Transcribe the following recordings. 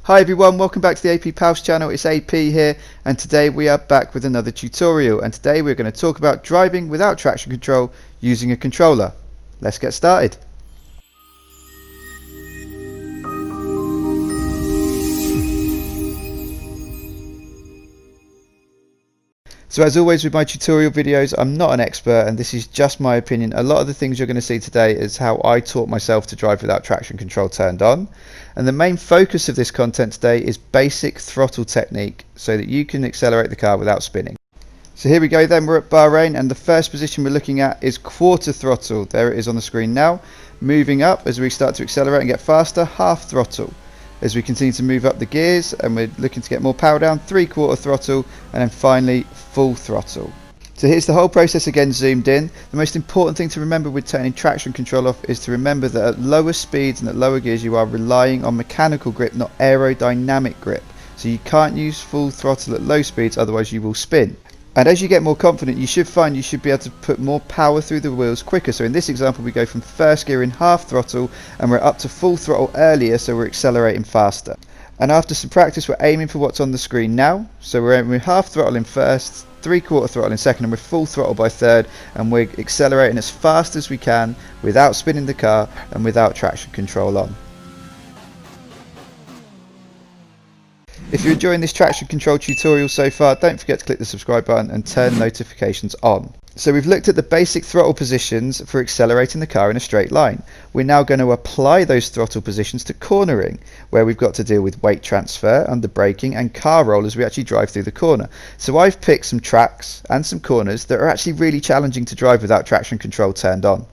Hi everyone, welcome back to the AP Palfs channel. It's AP here, and today we are back with another tutorial, and today we're going to talk about driving without traction control using a controller. Let's get started. So as always with my tutorial videos, I'm not an expert and this is just my opinion. A lot of the things you're going to see today is how I taught myself to drive without traction control turned on. And the main focus of this content today is basic throttle technique so that you can accelerate the car without spinning. So here we go then, we're at Bahrain and the first position we're looking at is quarter throttle. There it is on the screen now. Moving up as we start to accelerate and get faster, half throttle. As we continue to move up the gears and we're looking to get more power down, 3/4 throttle, and then finally full throttle. So here's the whole process again zoomed in. The most important thing to remember with turning traction control off is to remember that at lower speeds and at lower gears you are relying on mechanical grip, not aerodynamic grip. So you can't use full throttle at low speeds, otherwise you will spin. And as you get more confident, you should find you should be able to put more power through the wheels quicker. So in this example, we go from first gear in half throttle and we're up to full throttle earlier, so we're accelerating faster. And after some practice, we're aiming for what's on the screen now. So we're aiming with half throttle in first, 3/4 throttle in second, and we're full throttle by third, and we're accelerating as fast as we can without spinning the car and without traction control on. If you're enjoying this traction control tutorial so far, don't forget to click the subscribe button and turn notifications on. So we've looked at the basic throttle positions for accelerating the car in a straight line. We're now going to apply those throttle positions to cornering, where we've got to deal with weight transfer, under braking and car roll as we actually drive through the corner. So I've picked some tracks and some corners that are actually really challenging to drive without traction control turned on.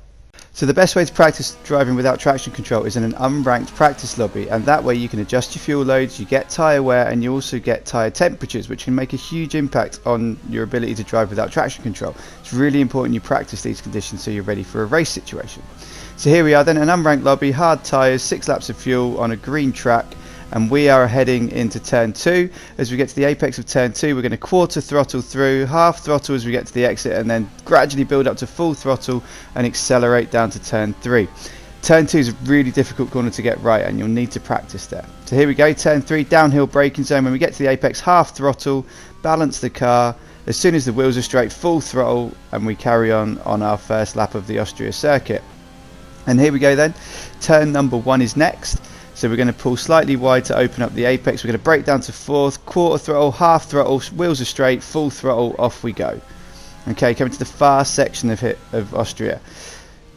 So the best way to practice driving without traction control is in an unranked practice lobby, and that way you can adjust your fuel loads, you get tyre wear, and you also get tyre temperatures, which can make a huge impact on your ability to drive without traction control. It's really important you practice these conditions so you're ready for a race situation. So here we are then, an unranked lobby, hard tyres, 6 laps of fuel on a green track, and we are heading into turn 2. As we get to the apex of turn 2, we're going to quarter throttle through, half throttle as we get to the exit, and then gradually build up to full throttle and accelerate down to turn 3. Turn 2 is a really difficult corner to get right, and you'll need to practice there. So here we go, turn 3, downhill braking zone. When we get to the apex, half throttle, balance the car. As soon as the wheels are straight, full throttle, and we carry on our first lap of the Austria circuit. And here we go then, turn number 1 is next. So we're going to pull slightly wide to open up the apex. We're going to brake down to fourth, quarter throttle, half throttle, wheels are straight, full throttle, off we go. Okay, coming to the fast section of Austria.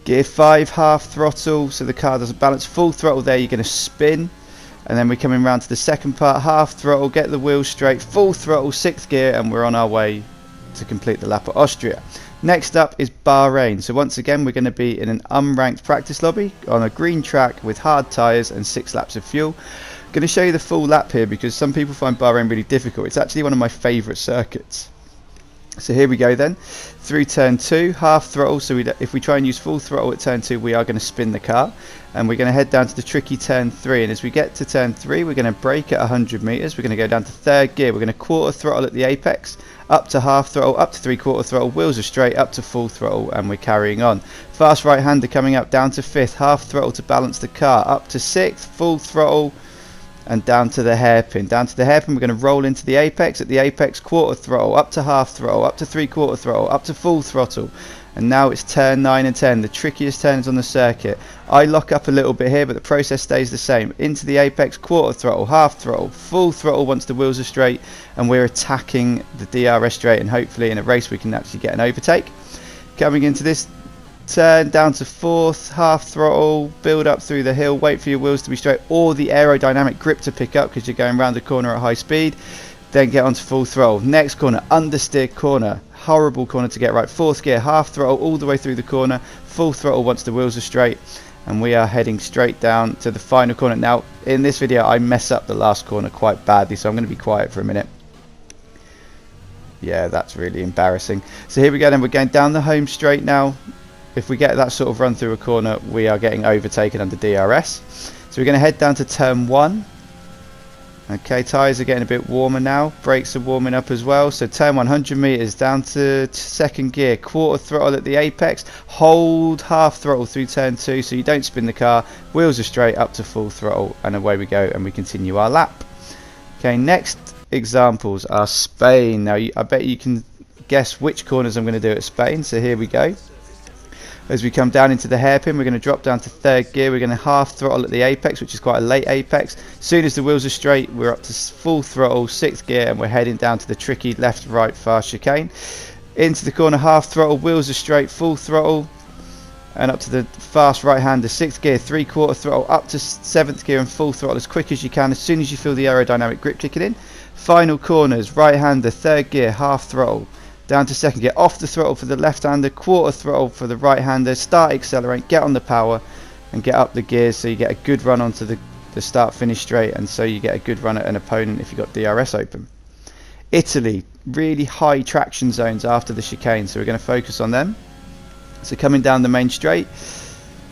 Gear 5, half throttle, so the car doesn't balance, full throttle there, you're going to spin. And then we're coming round to the second part, half throttle, get the wheels straight, full throttle, 6th gear, and we're on our way to complete the lap at Austria. Next up is Bahrain. So once again, we're going to be in an unranked practice lobby on a green track with hard tyres and 6 laps of fuel. I'm going to show you the full lap here because some people find Bahrain really difficult. It's actually one of my favourite circuits. So here we go then, through turn 2, half throttle. So if we try and use full throttle at turn 2, we are going to spin the car. And we're going to head down to the tricky turn 3. And as we get to turn 3, we're going to brake at 100 metres. We're going to go down to 3rd gear. We're going to quarter throttle at the apex, up to half throttle, up to 3/4 throttle, wheels are straight, up to full throttle, and we're carrying on. Fast right-hander coming up, down to 5th, half throttle to balance the car, up to 6th, full throttle, and down to the hairpin. Down to the hairpin, we're going to roll into the apex. At the apex, quarter throttle, up to half throttle, up to 3/4 throttle, up to full throttle. And now it's turn 9 and 10, the trickiest turns on the circuit. I lock up a little bit here, but the process stays the same. Into the apex, quarter throttle, half throttle, full throttle once the wheels are straight, and we're attacking the DRS straight, and hopefully in a race we can actually get an overtake. Coming into this turn, down to 4th, half throttle, build up through the hill, wait for your wheels to be straight, or the aerodynamic grip to pick up because you're going around the corner at high speed. Then get onto full throttle. Next corner, understeer corner. Horrible corner to get right. 4th gear, half throttle all the way through the corner. Full throttle once the wheels are straight. And we are heading straight down to the final corner. Now, in this video, I mess up the last corner quite badly, so I'm going to be quiet for a minute. Yeah, that's really embarrassing. So here we go then. We're going down the home straight now. If we get that sort of run through a corner, we are getting overtaken under DRS. So we're going to head down to turn 1. Okay, tyres are getting a bit warmer now, brakes are warming up as well. So turn 100 meters down to second gear, quarter throttle at the apex, hold half throttle through turn 2 so you don't spin the car, wheels are straight up to full throttle, and away we go and we continue our lap. Okay, next examples are Spain. Now I bet you can guess which corners I'm going to do at Spain, so here we go. As we come down into the hairpin, we're going to drop down to third gear. We're going to half throttle at the apex, which is quite a late apex. As soon as the wheels are straight, we're up to full throttle, sixth gear, and we're heading down to the tricky left-right fast chicane. Into the corner, half throttle, wheels are straight, full throttle, and up to the fast right-hander, sixth gear, three-quarter throttle, up to seventh gear and full throttle as quick as you can, as soon as you feel the aerodynamic grip kicking in. Final corners, right-hander, third gear, half throttle, down to second gear, off the throttle for the left-hander, quarter throttle for the right-hander, start accelerate, get on the power and get up the gears so you get a good run onto the start-finish straight, and so you get a good run at an opponent if you've got DRS open. Italy, really high traction zones after the chicane, so we're going to focus on them. So coming down the main straight,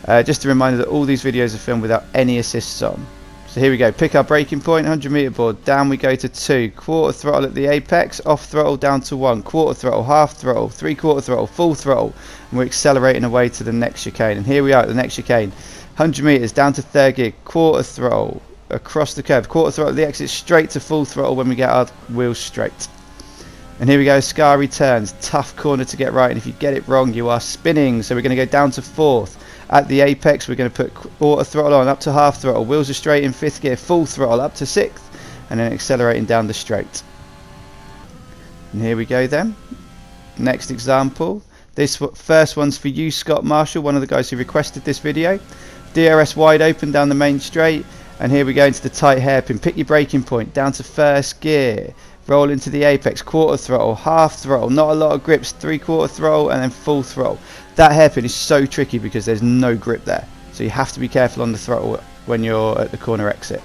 just a reminder that all these videos are filmed without any assists on. So here we go, pick our braking point, 100 meter board, down we go to 2, quarter throttle at the apex, off throttle down to 1, quarter throttle, half throttle, three-quarter throttle, full throttle, and we're accelerating away to the next chicane. And here we are at the next chicane, 100 meters down to third gear, quarter throttle, across the curve, quarter throttle at the exit, straight to full throttle when we get our wheels straight. And here we go, Scary turns, tough corner to get right, and if you get it wrong you are spinning. So we're going to go down to fourth. At the apex we're going to put quarter throttle on, up to half throttle, wheels are straight in fifth gear, full throttle up to sixth, and then accelerating down the straight. And here we go then. Next example. This first one's for you, Scott Marshall, one of the guys who requested this video. DRS wide open down the main straight, and here we go into the tight hairpin. Pick your braking point, down to first gear, roll into the apex, quarter throttle, half throttle, not a lot of grips, three-quarter throttle, and then full throttle. That hairpin is so tricky because there's no grip there, so you have to be careful on the throttle when you're at the corner exit.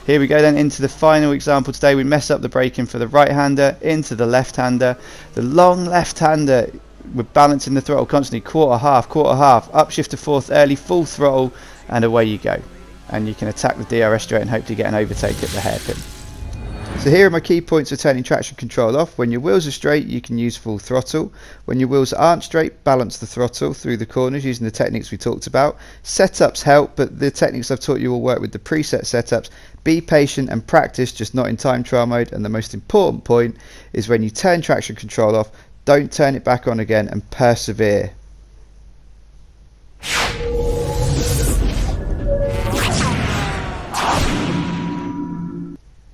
Here we go then into the final example today. We mess up the braking for the right-hander, into the left-hander. The long left-hander, we're balancing the throttle constantly, quarter, half, upshift to fourth early, full throttle, and away you go. And you can attack the DRS straight and hope to get an overtake at the hairpin. So here are my key points for turning traction control off. When your wheels are straight, you can use full throttle. When your wheels aren't straight, balance the throttle through the corners using the techniques we talked about. Setups help, but the techniques I've taught you will work with the preset setups. Be patient and practice, just not in time trial mode. And the most important point is when you turn traction control off, don't turn it back on again and persevere.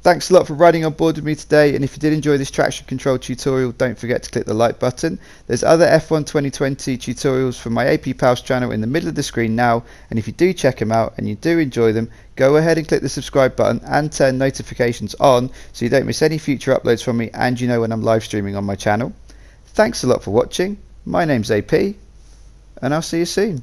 Thanks a lot for riding on board with me today, and if you did enjoy this traction control tutorial, don't forget to click the like button. There's other F1 2020 tutorials from my AP Palfs channel in the middle of the screen now, and if you do check them out and you do enjoy them, go ahead and click the subscribe button and turn notifications on so you don't miss any future uploads from me and you know when I'm live streaming on my channel. Thanks a lot for watching. My name's AP, and I'll see you soon.